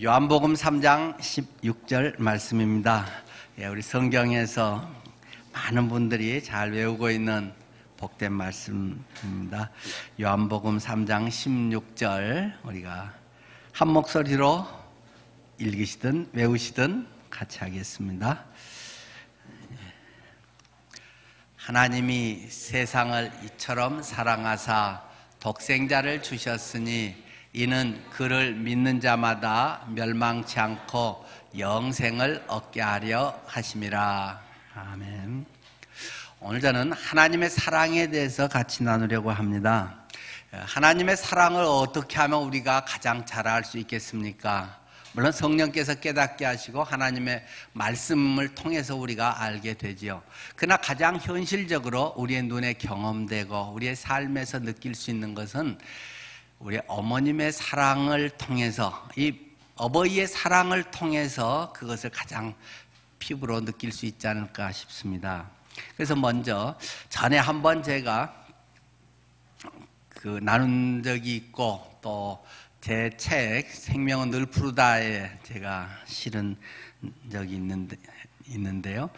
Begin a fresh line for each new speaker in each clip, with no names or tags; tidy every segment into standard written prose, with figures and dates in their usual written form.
요한복음 3장 16절 말씀입니다. 우리 성경에서 많은 분들이 잘 외우고 있는 복된 말씀입니다. 요한복음 3장 16절 우리가 한 목소리로 읽으시든 외우시든 같이 하겠습니다. 하나님이 세상을 이처럼 사랑하사 독생자를 주셨으니 이는 그를 믿는 자마다 멸망치 않고 영생을 얻게 하려 하심이라. 아멘. 오늘 저는 하나님의 사랑에 대해서 같이 나누려고 합니다. 하나님의 사랑을 어떻게 하면 우리가 가장 잘 알 수 있겠습니까? 물론 성령께서 깨닫게 하시고 하나님의 말씀을 통해서 우리가 알게 되지요. 그러나 가장 현실적으로 우리의 눈에 경험되고 우리의 삶에서 느낄 수 있는 것은 우리 어머님의 사랑을 통해서, 이 어버이의 사랑을 통해서 그것을 가장 피부로 느낄 수 있지 않을까 싶습니다. 그래서 먼저 전에 한번 제가 나눈 적이 있고 또 제 책 생명은 늘 푸르다에 제가 실은 적이 있는데요.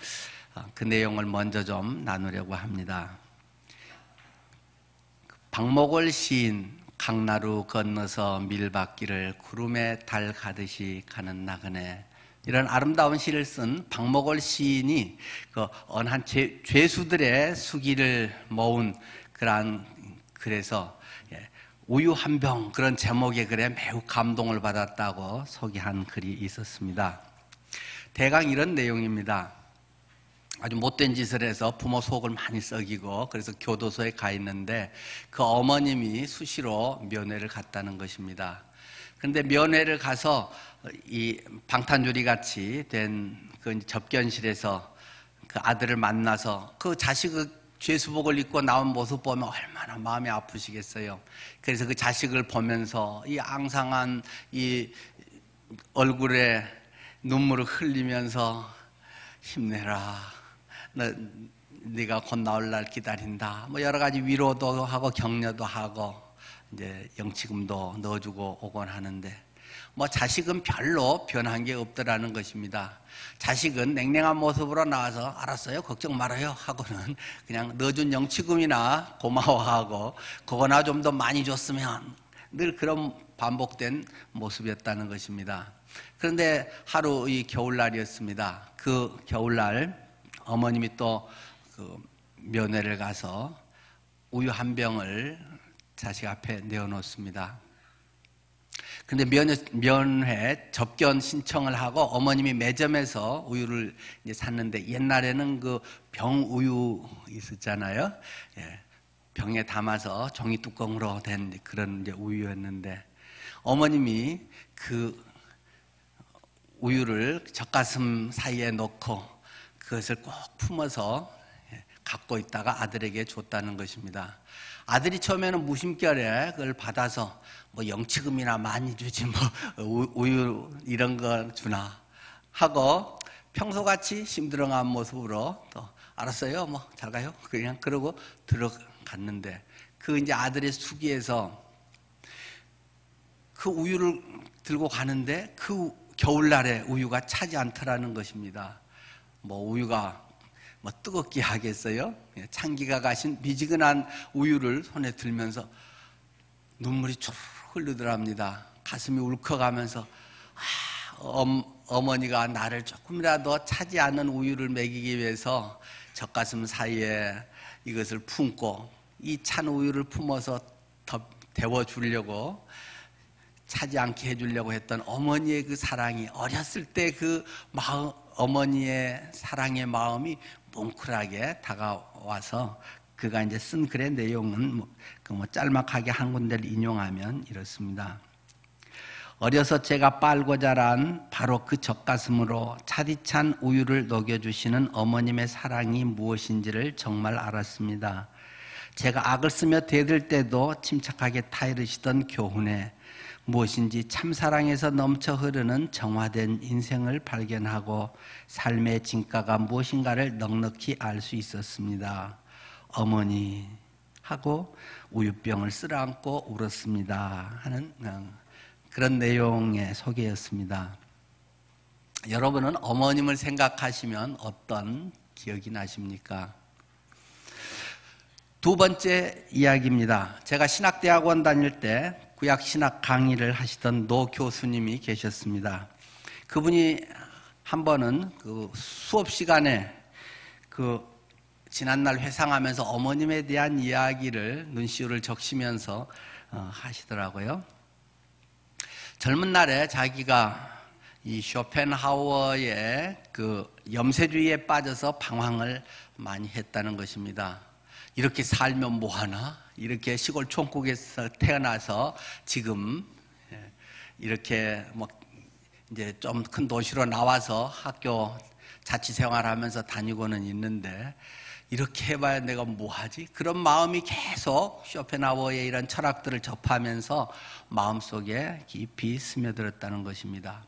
그 내용을 먼저 좀 나누려고 합니다. 박목월 시인 강나루 건너서 밀밭길을 구름에 달 가듯이 가는 나그네, 이런 아름다운 시를 쓴 박목월 시인이 언한 죄수들의 수기를 모은 그러한 글에서 우유 한 병, 그런 제목의 글에 매우 감동을 받았다고 소개한 글이 있었습니다. 대강 이런 내용입니다. 아주 못된 짓을 해서 부모 속을 많이 썩이고 그래서 교도소에 가 있는데 그 어머님이 수시로 면회를 갔다는 것입니다. 그런데 면회를 가서 이 방탄유리 같이 된 그 접견실에서 그 아들을 만나서 그 자식의 죄수복을 입고 나온 모습 보면 얼마나 마음이 아프시겠어요. 그래서 그 자식을 보면서 이 앙상한 이 얼굴에 눈물을 흘리면서 힘내라, 네가 곧 나올 날 기다린다, 뭐 여러 가지 위로도 하고 격려도 하고 이제 영치금도 넣어주고 오곤 하는데 뭐 자식은 별로 변한 게 없더라는 것입니다. 자식은 냉랭한 모습으로 나와서 알았어요, 걱정 말아요 하고는 그냥 넣어준 영치금이나 고마워하고 그거나 좀 더 많이 줬으면, 늘 그런 반복된 모습이었다는 것입니다. 그런데 하루 이 겨울날이었습니다. 그 겨울날 어머님이 또 그 면회를 가서 우유 한 병을 자식 앞에 내어놓습니다. 근데 면회 접견 신청을 하고 어머님이 매점에서 우유를 이제 샀는데, 옛날에는 그 병 우유 있었잖아요. 병에 담아서 종이 뚜껑으로 된 그런 이제 우유였는데, 어머님이 그 우유를 젖가슴 사이에 넣고 그것을 꼭 품어서 갖고 있다가 아들에게 줬다는 것입니다. 아들이 처음에는 무심결에 그걸 받아서 뭐 영치금이나 많이 주지 뭐 우유 이런 거 주나 하고 평소같이 심드렁한 모습으로 또 알았어요, 뭐 잘 가요, 그냥 그러고 들어갔는데 그 이제 아들의 수기에서 그 우유를 들고 가는데 그 겨울날에 우유가 차지 않더라는 것입니다. 뭐 우유가 뭐 뜨겁게 하겠어요? 찬기가 가신 미지근한 우유를 손에 들면서 눈물이 쭉 흐르더랍니다. 가슴이 울컥하면서 어머니가 나를 조금이라도 차지 않는 우유를 먹이기 위해서 젖가슴 사이에 이것을 품고 이 찬 우유를 품어서 더 데워주려고, 차지 않게 해주려고 했던 어머니의 그 사랑이, 어렸을 때 그 마음, 어머니의 사랑의 마음이 뭉클하게 다가와서 그가 이제 쓴 글의 내용은 짤막하게 한 군데를 인용하면 이렇습니다. 어려서 제가 빨고 자란 바로 그 젖가슴으로 차디찬 우유를 녹여주시는 어머님의 사랑이 무엇인지를 정말 알았습니다. 제가 악을 쓰며 대들 때도 침착하게 타이르시던 교훈에 무엇인지 참사랑에서 넘쳐 흐르는 정화된 인생을 발견하고 삶의 진가가 무엇인가를 넉넉히 알 수 있었습니다. 어머니 하고 우유병을 쓸어안고 울었습니다 하는 그런 내용의 소개였습니다. 여러분은 어머님을 생각하시면 어떤 기억이 나십니까? 두 번째 이야기입니다. 제가 신학대학원 다닐 때 구약신학 강의를 하시던 노 교수님이 계셨습니다. 그분이 한 번은 그 수업 시간에 지난날 회상하면서 어머님에 대한 이야기를 눈시울을 적시면서 하시더라고요. 젊은 날에 자기가 이 쇼펜하우어의 그 염세주의에 빠져서 방황을 많이 했다는 것입니다. 이렇게 살면 뭐하나? 이렇게 시골 총국에서 태어나서 지금 이렇게 뭐 이제 좀 큰 도시로 나와서 학교 자취생활하면서 다니고는 있는데 이렇게 해봐야 내가 뭐하지? 그런 마음이 계속 쇼펜하우어의 이런 철학들을 접하면서 마음속에 깊이 스며들었다는 것입니다.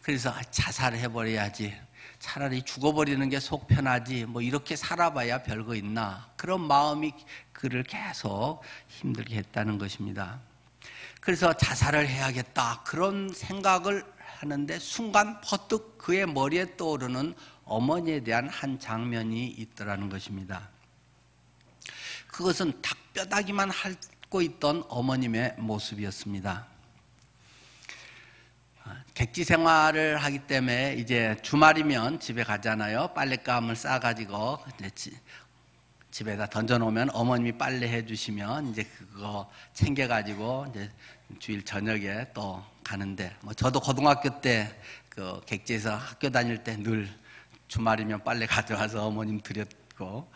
그래서 자살해버려야지, 차라리 죽어버리는 게 속 편하지, 뭐 이렇게 살아봐야 별거 있나, 그런 마음이 그를 계속 힘들게 했다는 것입니다. 그래서 자살을 해야겠다 그런 생각을 하는데 순간 퍼뜩 그의 머리에 떠오르는 어머니에 대한 한 장면이 있더라는 것입니다. 그것은 닭뼈다귀만 핥고 있던 어머님의 모습이었습니다. 객지 생활을 하기 때문에 이제 주말이면 집에 가잖아요. 빨랫감을 싸가지고 집에다 던져놓으면 어머님이 빨래해 주시면 이제 그거 챙겨가지고 이제 주일 저녁에 또 가는데, 뭐 저도 고등학교 때 그 객지에서 학교 다닐 때 늘 주말이면 빨래 가져와서 어머님 드렸고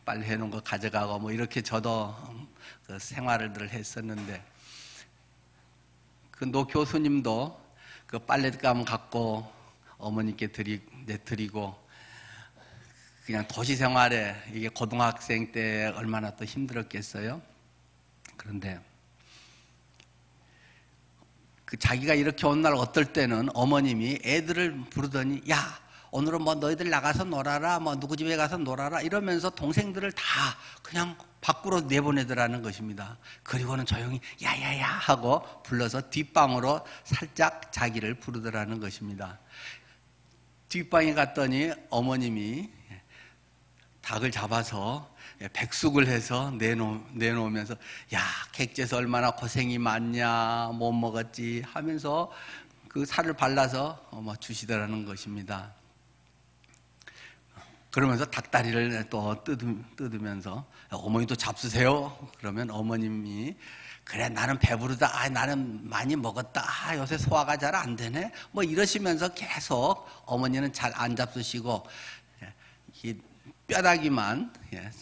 빨래 해놓은 거 가져가고 뭐 이렇게 저도 그 생활을 늘 했었는데, 그 노 교수님도 그 빨랫감 갖고 어머니께 드리고 그냥 도시 생활에, 이게 고등학생 때 얼마나 또 힘들었겠어요. 그런데 그 자기가 이렇게 온 날 어떨 때는 어머님이 애들을 부르더니 야 오늘은 뭐 너희들 나가서 놀아라, 뭐 누구 집에 가서 놀아라 이러면서 동생들을 다 그냥 밖으로 내보내더라는 것입니다. 그리고는 조용히 야야야 하고 불러서 뒷방으로 살짝 자기를 부르더라는 것입니다. 뒷방에 갔더니 어머님이 닭을 잡아서 백숙을 해서 내놓으면서 야 객지에서 얼마나 고생이 많냐, 못 먹었지 하면서 그 살을 발라서 주시더라는 것입니다. 그러면서 닭다리를 또 뜯으면서 어머니도 잡수세요. 그러면 어머님이 그래 나는 배부르다, 나는 많이 먹었다, 요새 소화가 잘 안 되네, 뭐 이러시면서 계속 어머니는 잘 안 잡수시고 이 뼈다귀만,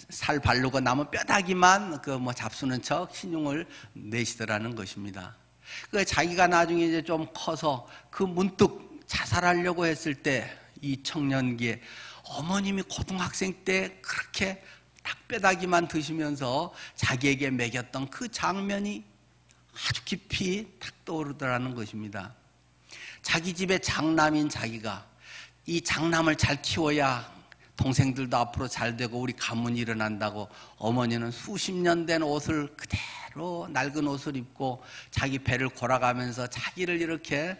살 바르고 남은 뼈다귀만 그 뭐 잡수는 척 신용을 내시더라는 것입니다. 그 자기가 나중에 이제 좀 커서 그 문득 자살하려고 했을 때 이 청년기에 어머님이 고등학생 때 그렇게 닭뼈다귀만 드시면서 자기에게 먹였던 그 장면이 아주 깊이 탁 떠오르더라는 것입니다. 자기 집의 장남인 자기가 이 장남을 잘 키워야 동생들도 앞으로 잘 되고 우리 가문이 일어난다고 어머니는 수십 년 된 옷을 그대로 낡은 옷을 입고 자기 배를 골아가면서 자기를 이렇게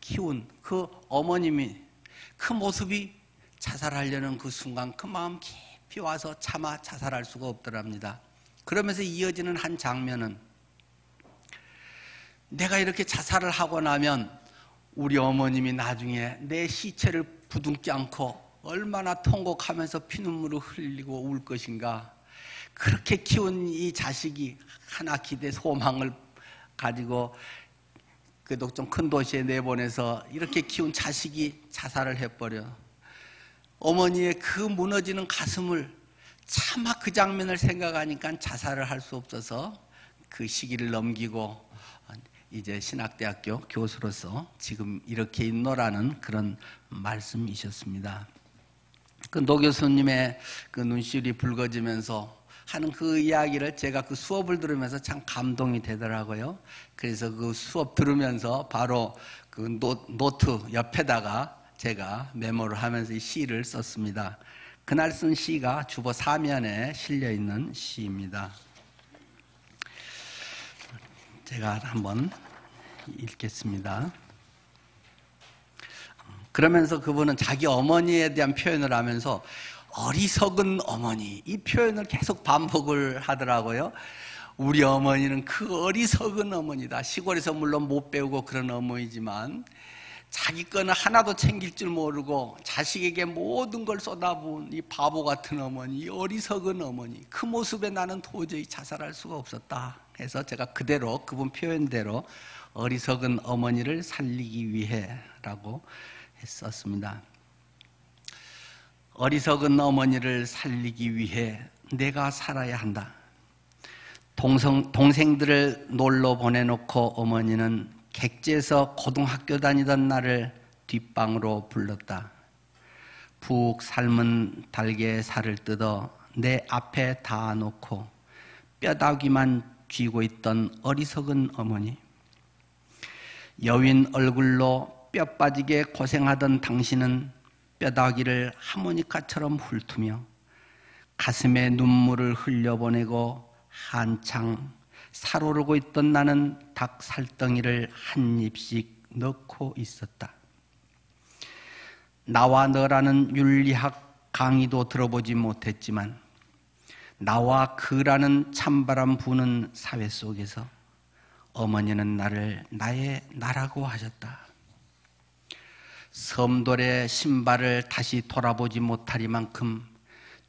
키운 그 어머님이 그 모습이 자살하려는 그 순간 그 마음 깊이 와서 차마 자살할 수가 없더랍니다. 그러면서 이어지는 한 장면은 내가 이렇게 자살을 하고 나면 우리 어머님이 나중에 내 시체를 부둥지 않고 얼마나 통곡하면서 피눈물을 흘리고 울 것인가. 그렇게 키운 이 자식이 하나 기대 소망을 가지고 그래도 좀 큰 도시에 내보내서 이렇게 키운 자식이 자살을 해버려. 어머니의 그 무너지는 가슴을 차마 그 장면을 생각하니까 자살을 할 수 없어서 그 시기를 넘기고 이제 신학대학교 교수로서 지금 이렇게 있노라는 그런 말씀이셨습니다. 그 노 교수님의 그 눈시울이 붉어지면서 하는 그 이야기를 제가 그 수업을 들으면서 참 감동이 되더라고요. 그래서 그 수업 들으면서 바로 그 노트 옆에다가 제가 메모를 하면서 이 시를 썼습니다. 그날 쓴 시가 주보 사면에 실려 있는 시입니다. 제가 한번 읽겠습니다. 그러면서 그분은 자기 어머니에 대한 표현을 하면서 어리석은 어머니, 이 표현을 계속 반복을 하더라고요. 우리 어머니는 그 어리석은 어머니다. 시골에서 물론 못 배우고 그런 어머니지만 자기 거는 하나도 챙길 줄 모르고 자식에게 모든 걸 쏟아부은 이 바보 같은 어머니, 이 어리석은 어머니, 그 모습에 나는 도저히 자살할 수가 없었다 해서 제가 그대로 그분 표현대로 어리석은 어머니를 살리기 위해 라고 했었습니다. 어리석은 어머니를 살리기 위해 내가 살아야 한다. 동생들을 놀러 보내놓고 어머니는 객지에서 고등학교 다니던 나를 뒷방으로 불렀다. 푹 삶은 달걀 살을 뜯어 내 앞에 다 놓고 뼈다귀만 쥐고 있던 어리석은 어머니. 여윈 얼굴로 뼈 빠지게 고생하던 당신은 뼈다귀를 하모니카처럼 훑으며 가슴에 눈물을 흘려보내고 한창 살오르고 있던 나는 닭 살덩이를 한 입씩 넣고 있었다. 나와 너라는 윤리학 강의도 들어보지 못했지만 나와 그라는 찬바람 부는 사회 속에서 어머니는 나를 나의 나라고 하셨다. 섬돌의 신발을 다시 돌아보지 못하리만큼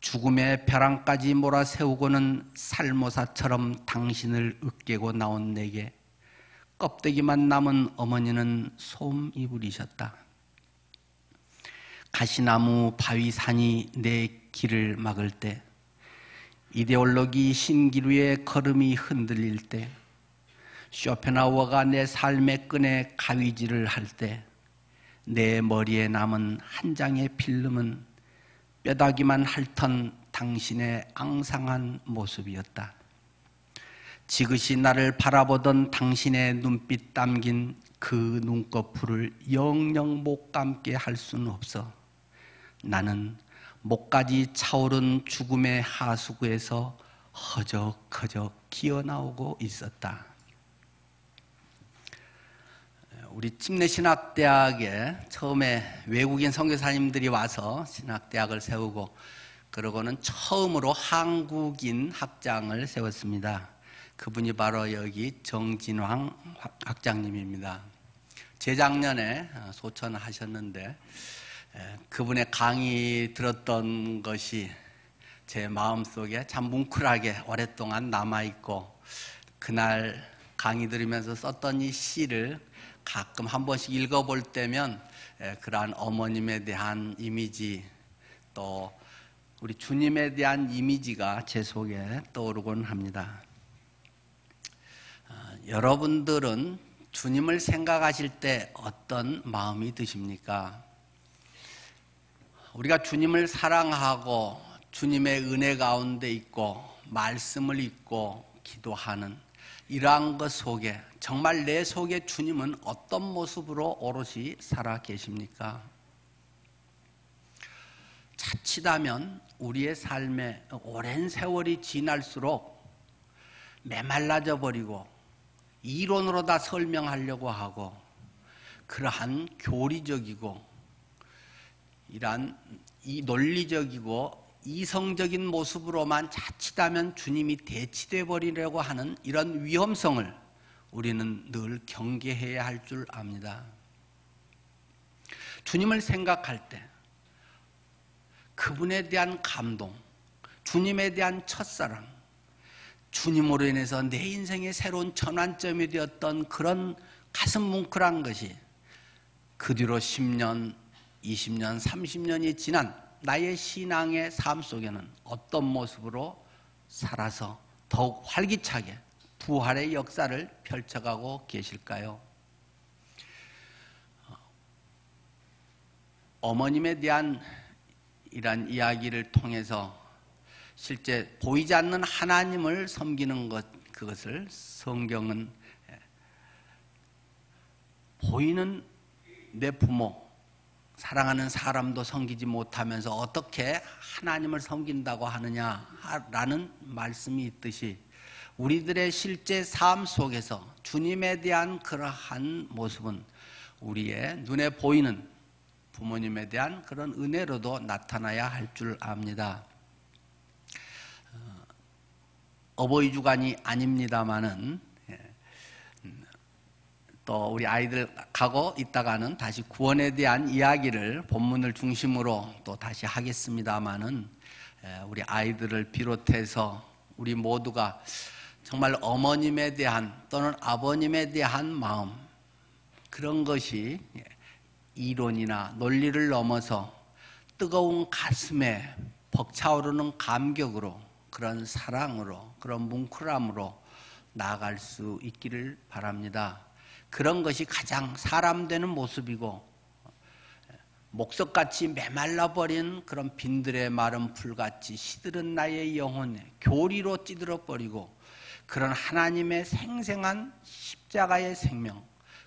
죽음의 벼랑까지 몰아세우고는 살모사처럼 당신을 으깨고 나온 내게 껍데기만 남은 어머니는 솜이불이셨다. 가시나무 바위산이 내 길을 막을 때, 이데올로기 신기루의 걸음이 흔들릴 때, 쇼펜하우어가 내 삶의 끈에 가위질을 할 때 내 머리에 남은 한 장의 필름은 뼈다귀만 핥던 당신의 앙상한 모습이었다. 지그시 나를 바라보던 당신의 눈빛 담긴 그 눈꺼풀을 영영 못 감게 할 수는 없어. 나는 목까지 차오른 죽음의 하수구에서 허적허적 기어나오고 있었다. 우리 침례신학대학에 처음에 외국인 선교사님들이 와서 신학대학을 세우고 그러고는 처음으로 한국인 학장을 세웠습니다. 그분이 바로 여기 정진황 학장님입니다. 재작년에 소천하셨는데 그분의 강의 들었던 것이 제 마음속에 참 뭉클하게 오랫동안 남아있고 그날 강의 들으면서 썼던 이 시를 가끔 한 번씩 읽어볼 때면 그러한 어머님에 대한 이미지 또 우리 주님에 대한 이미지가 제 속에 떠오르곤 합니다. 여러분들은 주님을 생각하실 때 어떤 마음이 드십니까? 우리가 주님을 사랑하고 주님의 은혜 가운데 있고 말씀을 읽고 기도하는 이러한 것 속에 정말 내 속에 주님은 어떤 모습으로 오롯이 살아 계십니까? 자칫하면 우리의 삶에 오랜 세월이 지날수록 메말라져 버리고 이론으로 다 설명하려고 하고 그러한 교리적이고 이러한 이 논리적이고 이성적인 모습으로만 자칫하면 주님이 대치돼 버리려고 하는 이런 위험성을 우리는 늘 경계해야 할 줄 압니다. 주님을 생각할 때 그분에 대한 감동, 주님에 대한 첫사랑, 주님으로 인해서 내 인생의 새로운 전환점이 되었던 그런 가슴 뭉클한 것이 그 뒤로 10년, 20년, 30년이 지난 나의 신앙의 삶 속에는 어떤 모습으로 살아서 더욱 활기차게 부활의 역사를 펼쳐가고 계실까요? 어머님에 대한 이러한 이야기를 통해서 실제 보이지 않는 하나님을 섬기는 것, 그것을 성경은 보이는 내 부모, 사랑하는 사람도 섬기지 못하면서 어떻게 하나님을 섬긴다고 하느냐라는 말씀이 있듯이 우리들의 실제 삶 속에서 주님에 대한 그러한 모습은 우리의 눈에 보이는 부모님에 대한 그런 은혜로도 나타나야 할 줄 압니다. 어버이 주간이 아닙니다마는 또 우리 아이들 가고 있다가는 다시 구원에 대한 이야기를 본문을 중심으로 또 다시 하겠습니다마는 우리 아이들을 비롯해서 우리 모두가 정말 어머님에 대한 또는 아버님에 대한 마음, 그런 것이 이론이나 논리를 넘어서 뜨거운 가슴에 벅차오르는 감격으로, 그런 사랑으로, 그런 뭉클함으로 나아갈 수 있기를 바랍니다. 그런 것이 가장 사람 되는 모습이고, 목석같이 메말라버린 그런 빈들의 마른 풀같이 시들은 나의 영혼에 교리로 찌들어버리고, 그런 하나님의 생생한 십자가의 생명,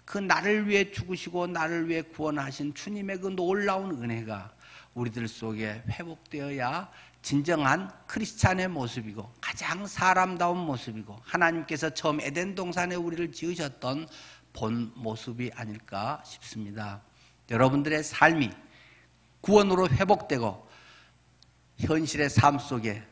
그 나를 위해 죽으시고 나를 위해 구원하신 주님의 그 놀라운 은혜가 우리들 속에 회복되어야 진정한 크리스찬의 모습이고 가장 사람다운 모습이고 하나님께서 처음 에덴 동산에 우리를 지으셨던 본 모습이 아닐까 싶습니다. 여러분들의 삶이 구원으로 회복되고 현실의 삶 속에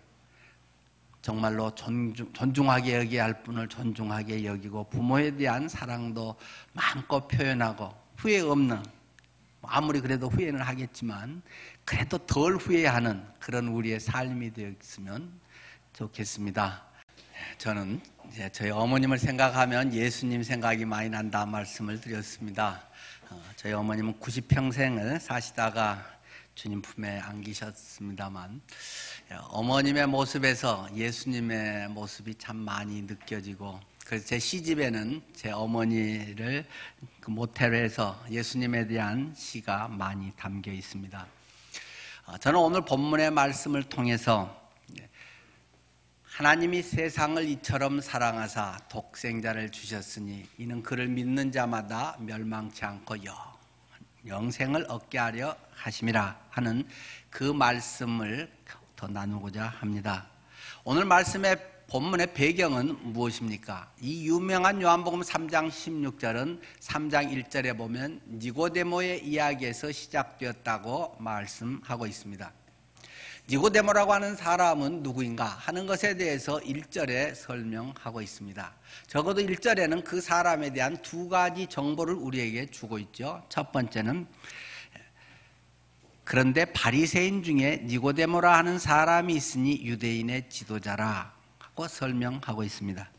정말로 존중하게 여겨야 할 분을 존중하게 여기고 부모에 대한 사랑도 마음껏 표현하고 후회 없는, 아무리 그래도 후회는 하겠지만 그래도 덜 후회하는 그런 우리의 삶이 되었으면 좋겠습니다. 저는 이제 저희 어머님을 생각하면 예수님 생각이 많이 난다 말씀을 드렸습니다. 저희 어머님은 90평생을 사시다가 주님 품에 안기셨습니다만 어머님의 모습에서 예수님의 모습이 참 많이 느껴지고, 그래서 제 시집에는 제 어머니를 그 모태로 해서 예수님에 대한 시가 많이 담겨 있습니다. 저는 오늘 본문의 말씀을 통해서 하나님이 세상을 이처럼 사랑하사 독생자를 주셨으니 이는 그를 믿는 자마다 멸망치 않고 영생을 얻게 하려 하심이라 하는 그 말씀을 더 나누고자 합니다. 오늘 말씀의 본문의 배경은 무엇입니까? 이 유명한 요한복음 3장 16절은 3장 1절에 보면 니고데모의 이야기에서 시작되었다고 말씀하고 있습니다. 니고데모라고 하는 사람은 누구인가 하는 것에 대해서 1절에 설명하고 있습니다. 적어도 1절에는 그 사람에 대한 두 가지 정보를 우리에게 주고 있죠. 첫 번째는 그런데 바리새인 중에 니고데모라 하는 사람이 있으니 유대인의 지도자라 하고 설명하고 있습니다.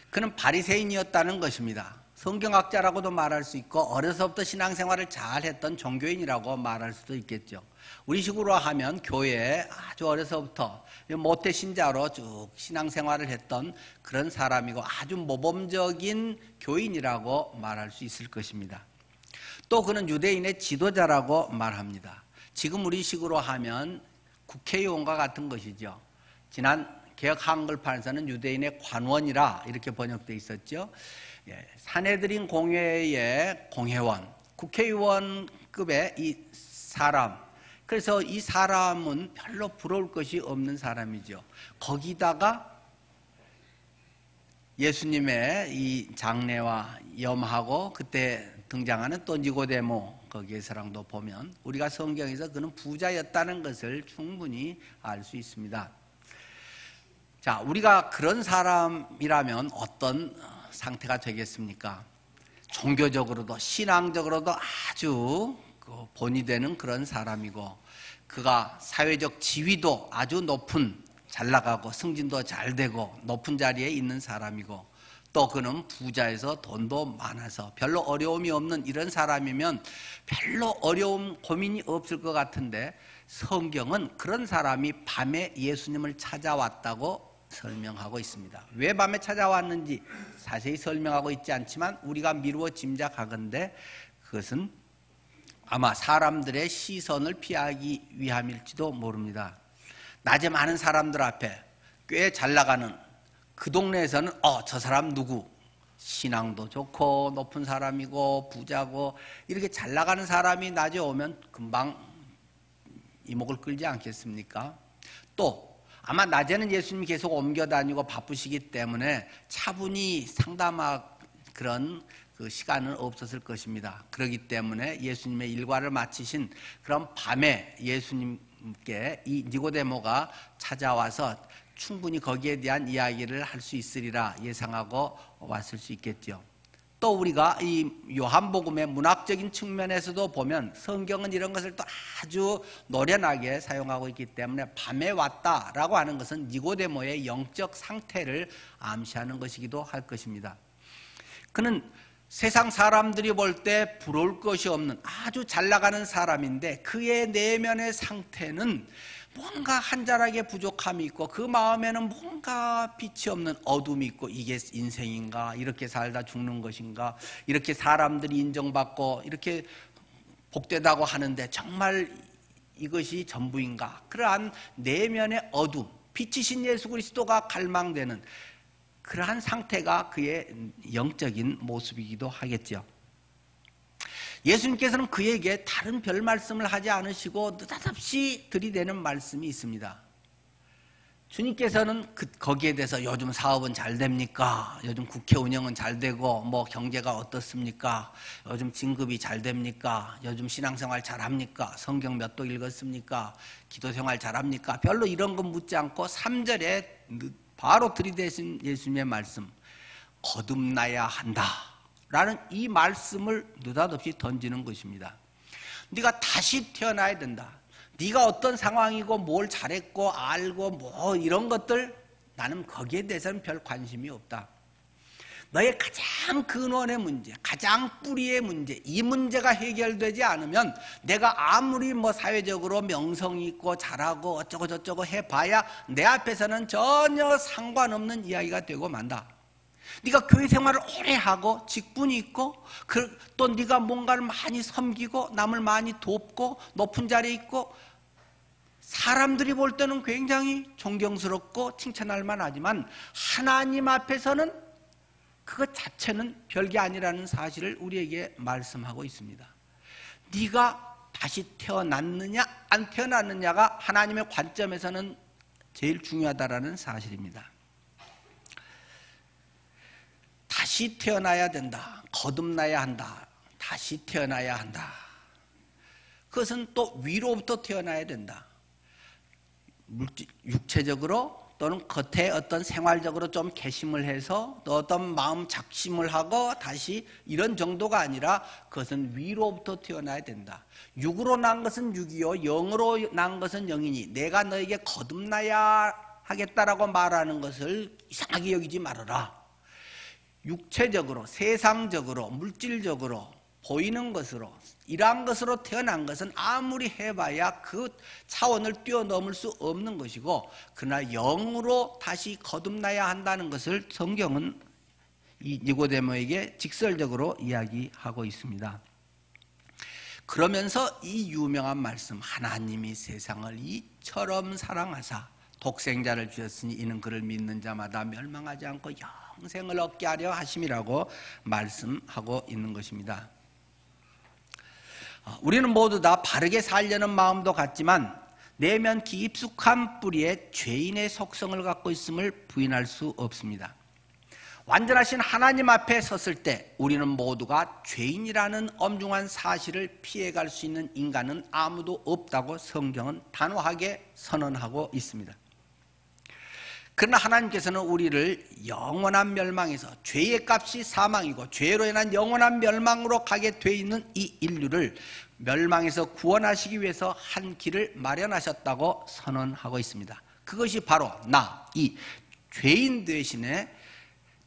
그는 바리새인이었다는 것입니다. 성경학자라고도 말할 수 있고 어려서부터 신앙생활을 잘했던 종교인이라고 말할 수도 있겠죠. 우리식으로 하면 교회에 아주 어려서부터 모태 신자로 쭉 신앙생활을 했던 그런 사람이고 아주 모범적인 교인이라고 말할 수 있을 것입니다. 또 그는 유대인의 지도자라고 말합니다. 지금 우리식으로 하면 국회의원과 같은 것이죠. 지난 개역 한글판에서는 유대인의 관원이라 이렇게 번역되어 있었죠. 산헤드린 공회의 공회원, 국회의원급의 이 사람, 그래서 이 사람은 별로 부러울 것이 없는 사람이죠. 거기다가 예수님의 이 장례와 염하고 그때 등장하는 또 니고데모 거기에 사랑도 보면 우리가 성경에서 그는 부자였다는 것을 충분히 알 수 있습니다. 자, 우리가 그런 사람이라면 어떤 상태가 되겠습니까? 종교적으로도 신앙적으로도 아주 본이 되는 그런 사람이고 그가 사회적 지위도 아주 높은, 잘 나가고 승진도 잘 되고 높은 자리에 있는 사람이고 또 그는 부자에서 돈도 많아서 별로 어려움이 없는 이런 사람이면 별로 어려움, 고민이 없을 것 같은데 성경은 그런 사람이 밤에 예수님을 찾아왔다고 설명하고 있습니다. 왜 밤에 찾아왔는지 자세히 설명하고 있지 않지만 우리가 미루어 짐작하건대 그것은 아마 사람들의 시선을 피하기 위함일지도 모릅니다. 낮에 많은 사람들 앞에 꽤 잘 나가는 그 동네에서는 저 사람 누구? 신앙도 좋고 높은 사람이고 부자고 이렇게 잘 나가는 사람이 낮에 오면 금방 이목을 끌지 않겠습니까? 또 아마 낮에는 예수님이 계속 옮겨 다니고 바쁘시기 때문에 차분히 상담할 그런 그 시간은 없었을 것입니다. 그렇기 때문에 예수님의 일과를 마치신 그런 밤에 예수님께 이 니고데모가 찾아와서 충분히 거기에 대한 이야기를 할 수 있으리라 예상하고 왔을 수 있겠죠. 또 우리가 이 요한복음의 문학적인 측면에서도 보면 성경은 이런 것을 또 아주 노련하게 사용하고 있기 때문에 밤에 왔다라고 하는 것은 니고데모의 영적 상태를 암시하는 것이기도 할 것입니다. 그는 세상 사람들이 볼 때 부러울 것이 없는 아주 잘 나가는 사람인데 그의 내면의 상태는 뭔가 한자락에 부족함이 있고 그 마음에는 뭔가 빛이 없는 어둠이 있고 이게 인생인가? 이렇게 살다 죽는 것인가? 이렇게 사람들이 인정받고 이렇게 복되다고 하는데 정말 이것이 전부인가? 그러한 내면의 어둠, 빛이신 예수 그리스도가 갈망되는 그러한 상태가 그의 영적인 모습이기도 하겠죠. 예수님께서는 그에게 다른 별 말씀을 하지 않으시고 느닷없이 들이대는 말씀이 있습니다. 주님께서는 거기에 대해서 요즘 사업은 잘 됩니까? 요즘 국회 운영은 잘 되고 뭐 경제가 어떻습니까? 요즘 진급이 잘 됩니까? 요즘 신앙생활 잘합니까? 성경 몇 도 읽었습니까? 기도생활 잘합니까? 별로 이런 건 묻지 않고 3절에 바로 들이대신 예수님의 말씀, 거듭나야 한다 라는 이 말씀을 느닷없이 던지는 것입니다. 네가 다시 태어나야 된다. 네가 어떤 상황이고 뭘 잘했고 알고 뭐 이런 것들 나는 거기에 대해서는 별 관심이 없다. 너의 가장 근원의 문제, 가장 뿌리의 문제, 이 문제가 해결되지 않으면 내가 아무리 뭐 사회적으로 명성이 있고 잘하고 어쩌고 저쩌고 해봐야 내 앞에서는 전혀 상관없는 이야기가 되고 만다. 네가 교회 생활을 오래 하고 직분이 있고 또 네가 뭔가를 많이 섬기고 남을 많이 돕고 높은 자리에 있고 사람들이 볼 때는 굉장히 존경스럽고 칭찬할 만하지만 하나님 앞에서는 그것 자체는 별게 아니라는 사실을 우리에게 말씀하고 있습니다. 네가 다시 태어났느냐 안 태어났느냐가 하나님의 관점에서는 제일 중요하다는 사실입니다. 다시 태어나야 된다. 거듭나야 한다. 다시 태어나야 한다. 그것은 또 위로부터 태어나야 된다. 육체적으로 또는 겉에 어떤 생활적으로 좀 개심을 해서 또 어떤 마음 작심을 하고 다시 이런 정도가 아니라 그것은 위로부터 태어나야 된다. 육으로 난 것은 육이요 영으로 난 것은 영이니 내가 너에게 거듭나야 하겠다라고 말하는 것을 이상하게 여기지 말아라. 육체적으로 세상적으로 물질적으로 보이는 것으로 이러한 것으로 태어난 것은 아무리 해봐야 그 차원을 뛰어넘을 수 없는 것이고 그러나 영으로 다시 거듭나야 한다는 것을 성경은 이 니고데모에게 직설적으로 이야기하고 있습니다. 그러면서 이 유명한 말씀 하나님이 세상을 이처럼 사랑하사 독생자를 주셨으니 이는 그를 믿는 자마다 멸망하지 않고 영생을 얻게 하려 하심이라고 말씀하고 있는 것입니다. 우리는 모두 다 바르게 살려는 마음도 같지만 내면 깊숙한 뿌리에 죄인의 속성을 갖고 있음을 부인할 수 없습니다. 완전하신 하나님 앞에 섰을 때 우리는 모두가 죄인이라는 엄중한 사실을 피해갈 수 있는 인간은 아무도 없다고 성경은 단호하게 선언하고 있습니다. 그러나 하나님께서는 우리를 영원한 멸망에서 죄의 값이 사망이고 죄로 인한 영원한 멸망으로 가게 돼 있는 이 인류를 멸망에서 구원하시기 위해서 한 길을 마련하셨다고 선언하고 있습니다. 그것이 바로 이 죄인 대신에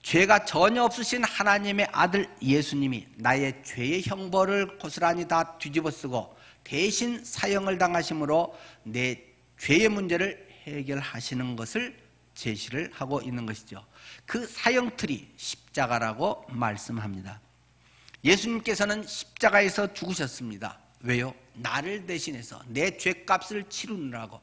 죄가 전혀 없으신 하나님의 아들 예수님이 나의 죄의 형벌을 고스란히 다 뒤집어쓰고 대신 사형을 당하심으로 내 죄의 문제를 해결하시는 것을 제시를 하고 있는 것이죠. 그 사형틀이 십자가라고 말씀합니다. 예수님께서는 십자가에서 죽으셨습니다. 왜요? 나를 대신해서 내 죄값을 치르느라고.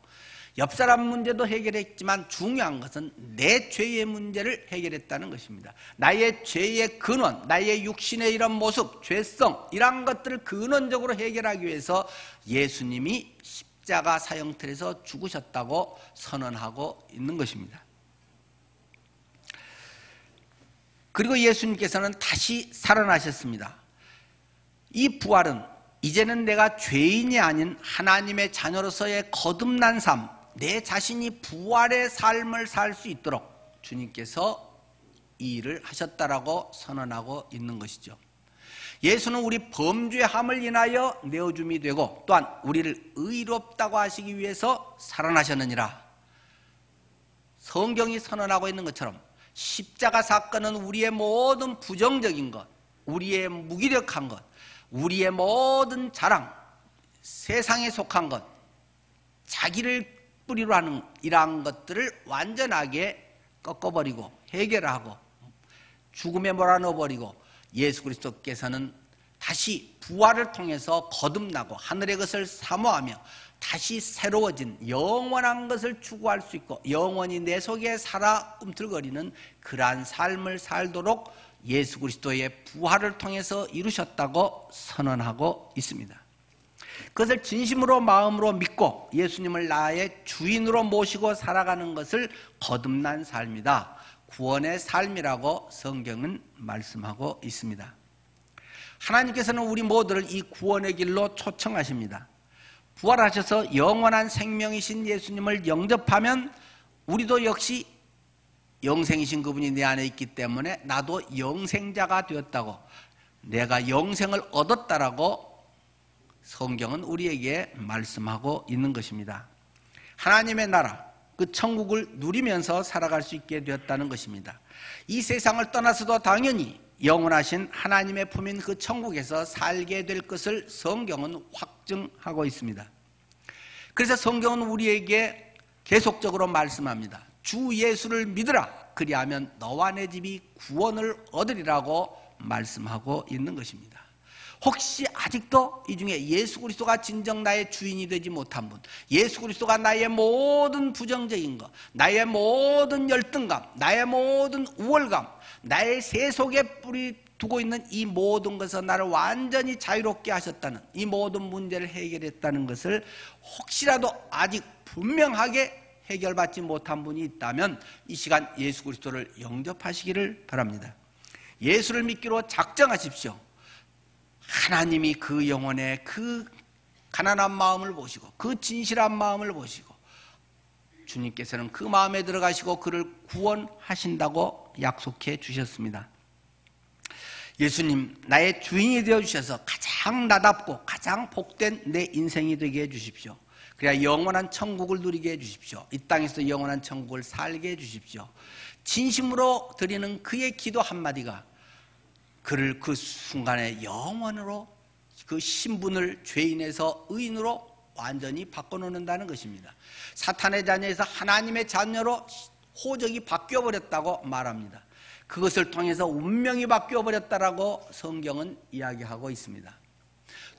옆 사람 문제도 해결했지만 중요한 것은 내 죄의 문제를 해결했다는 것입니다. 나의 죄의 근원, 나의 육신의 이런 모습, 죄성 이런 것들을 근원적으로 해결하기 위해서 예수님이 십자가 사형틀에서 죽으셨다고 선언하고 있는 것입니다. 그리고 예수님께서는 다시 살아나셨습니다. 이 부활은 이제는 내가 죄인이 아닌 하나님의 자녀로서의 거듭난 삶, 내 자신이 부활의 삶을 살 수 있도록 주님께서 이 일을 하셨다라고 선언하고 있는 것이죠. 예수는 우리 범죄함을 인하여 내어줌이 되고 또한 우리를 의롭다고 하시기 위해서 살아나셨느니라. 성경이 선언하고 있는 것처럼 십자가 사건은 우리의 모든 부정적인 것, 우리의 무기력한 것, 우리의 모든 자랑, 세상에 속한 것, 자기를 뿌리로 하는 이러한 것들을 완전하게 꺾어버리고 해결하고 죽음에 몰아넣어버리고 예수 그리스도께서는 다시 부활을 통해서 거듭나고 하늘의 것을 사모하며 다시 새로워진 영원한 것을 추구할 수 있고 영원히 내 속에 살아 꿈틀거리는 그러한 삶을 살도록 예수 그리스도의 부활을 통해서 이루셨다고 선언하고 있습니다. 그것을 진심으로 마음으로 믿고 예수님을 나의 주인으로 모시고 살아가는 것을 거듭난 삶이다, 구원의 삶이라고 성경은 말씀하고 있습니다. 하나님께서는 우리 모두를 이 구원의 길로 초청하십니다. 부활하셔서 영원한 생명이신 예수님을 영접하면 우리도 역시 영생이신 그분이 내 안에 있기 때문에 나도 영생자가 되었다고, 내가 영생을 얻었다라고 성경은 우리에게 말씀하고 있는 것입니다. 하나님의 나라, 그 천국을 누리면서 살아갈 수 있게 되었다는 것입니다. 이 세상을 떠나서도 당연히 영원하신 하나님의 품인 그 천국에서 살게 될 것을 성경은 확증하고 있습니다. 그래서 성경은 우리에게 계속적으로 말씀합니다. 주 예수를 믿으라, 그리하면 너와 내 집이 구원을 얻으리라고 말씀하고 있는 것입니다. 혹시 아직도 이 중에 예수 그리스도가 진정 나의 주인이 되지 못한 분, 예수 그리스도가 나의 모든 부정적인 것, 나의 모든 열등감, 나의 모든 우월감, 나의 세속에 뿌리 두고 있는 이 모든 것을 나를 완전히 자유롭게 하셨다는, 이 모든 문제를 해결했다는 것을 혹시라도 아직 분명하게 해결받지 못한 분이 있다면 이 시간 예수 그리스도를 영접하시기를 바랍니다. 예수를 믿기로 작정하십시오. 하나님이 그 영혼의 그 가난한 마음을 보시고 그 진실한 마음을 보시고 주님께서는 그 마음에 들어가시고 그를 구원하신다고 약속해 주셨습니다. 예수님, 나의 주인이 되어주셔서 가장 나답고 가장 복된 내 인생이 되게 해주십시오. 그래야 영원한 천국을 누리게 해주십시오. 이 땅에서 영원한 천국을 살게 해주십시오. 진심으로 드리는 그의 기도 한마디가 그를 그 순간에 영원으로 그 신분을 죄인에서 의인으로 완전히 바꿔놓는다는 것입니다. 사탄의 자녀에서 하나님의 자녀로 호적이 바뀌어버렸다고 말합니다. 그것을 통해서 운명이 바뀌어버렸다라고 성경은 이야기하고 있습니다.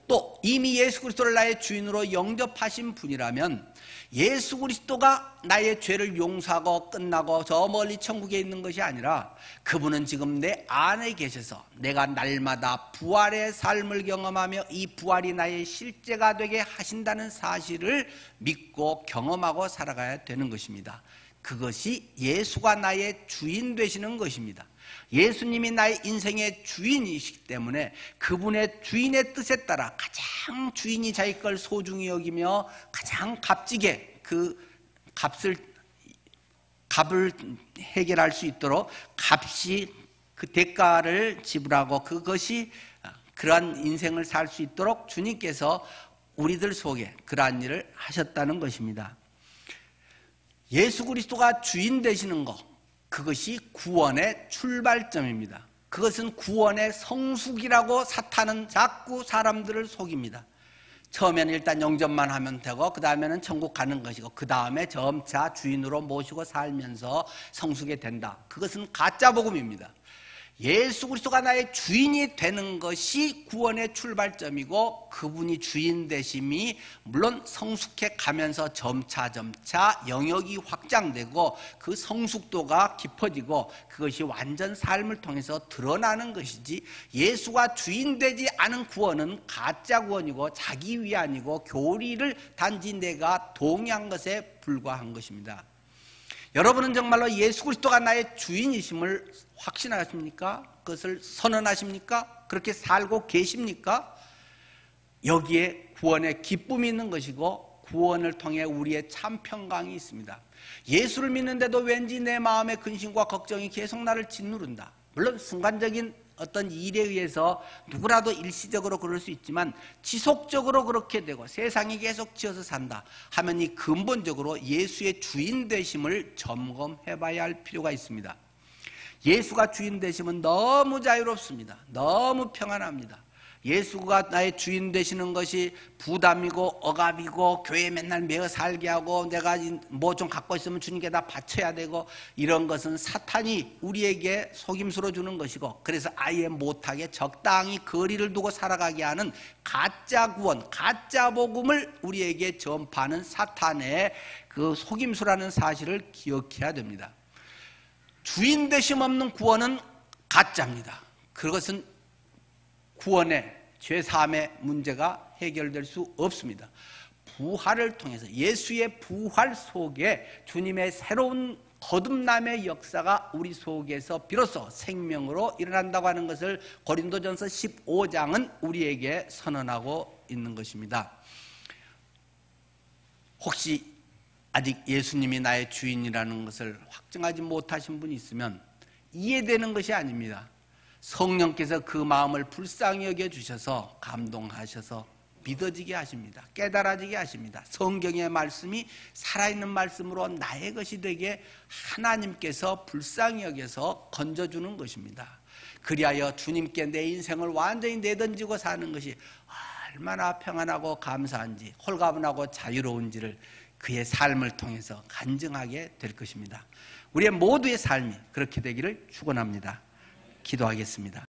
또 이미 예수 그리스도를 나의 주인으로 영접하신 분이라면 예수 그리스도가 나의 죄를 용서하고 끝나고 저 멀리 천국에 있는 것이 아니라 그분은 지금 내 안에 계셔서 내가 날마다 부활의 삶을 경험하며 이 부활이 나의 실제가 되게 하신다는 사실을 믿고 경험하고 살아가야 되는 것입니다. 그것이 예수가 나의 주인 되시는 것입니다. 예수님이 나의 인생의 주인이시기 때문에 그분의 주인의 뜻에 따라 가장 주인이 자기 걸 소중히 여기며 가장 값지게 그 값을 해결할 수 있도록 값이 그 대가를 지불하고 그것이 그러한 인생을 살 수 있도록 주님께서 우리들 속에 그러한 일을 하셨다는 것입니다. 예수 그리스도가 주인 되시는 것, 그것이 구원의 출발점입니다. 그것은 구원의 성숙이라고 사탄은 자꾸 사람들을 속입니다. 처음에는 일단 영접만 하면 되고 그 다음에는 천국 가는 것이고 그 다음에 점차 주인으로 모시고 살면서 성숙이 된다. 그것은 가짜 복음입니다. 예수 그리스도가 나의 주인이 되는 것이 구원의 출발점이고, 그분이 주인 되심이 물론 성숙해 가면서 점차 영역이 확장되고 그 성숙도가 깊어지고 그것이 완전 삶을 통해서 드러나는 것이지, 예수가 주인 되지 않은 구원은 가짜 구원이고 자기 위안이고 교리를 단지 내가 동의한 것에 불과한 것입니다. 여러분은 정말로 예수 그리스도가 나의 주인이심을 확신하십니까? 그것을 선언하십니까? 그렇게 살고 계십니까? 여기에 구원의 기쁨이 있는 것이고 구원을 통해 우리의 참 평강이 있습니다. 예수를 믿는데도 왠지 내 마음의 근심과 걱정이 계속 나를 짓누른다. 물론 순간적인 어떤 일에 의해서 누구라도 일시적으로 그럴 수 있지만 지속적으로 그렇게 되고 세상이 계속 지어서 산다 하면 이 근본적으로 예수의 주인 되심을 점검해 봐야 할 필요가 있습니다. 예수가 주인 되심은 너무 자유롭습니다. 너무 평안합니다. 예수가 나의 주인 되시는 것이 부담이고 억압이고 교회에 맨날 매어 살게 하고 내가 뭐 좀 갖고 있으면 주님께 다 바쳐야 되고, 이런 것은 사탄이 우리에게 속임수로 주는 것이고, 그래서 아예 못하게 적당히 거리를 두고 살아가게 하는 가짜 구원, 가짜 복음을 우리에게 전파하는 사탄의 그 속임수라는 사실을 기억해야 됩니다. 주인 되심 없는 구원은 가짜입니다. 그것은 구원의 죄사함의 문제가 해결될 수 없습니다. 부활을 통해서, 예수의 부활 속에 주님의 새로운 거듭남의 역사가 우리 속에서 비로소 생명으로 일어난다고 하는 것을 고린도전서 15장은 우리에게 선언하고 있는 것입니다. 혹시 아직 예수님이 나의 주인이라는 것을 확증하지 못하신 분이 있으면 이해되는 것이 아닙니다. 성령께서 그 마음을 불쌍히 여겨주셔서 감동하셔서 믿어지게 하십니다. 깨달아지게 하십니다. 성경의 말씀이 살아있는 말씀으로 나의 것이 되게 하나님께서 불쌍히 여겨서 건져주는 것입니다. 그리하여 주님께 내 인생을 완전히 내던지고 사는 것이 얼마나 평안하고 감사한지, 홀가분하고 자유로운지를 그의 삶을 통해서 간증하게 될 것입니다. 우리의 모두의 삶이 그렇게 되기를 축원합니다. 기도하겠습니다.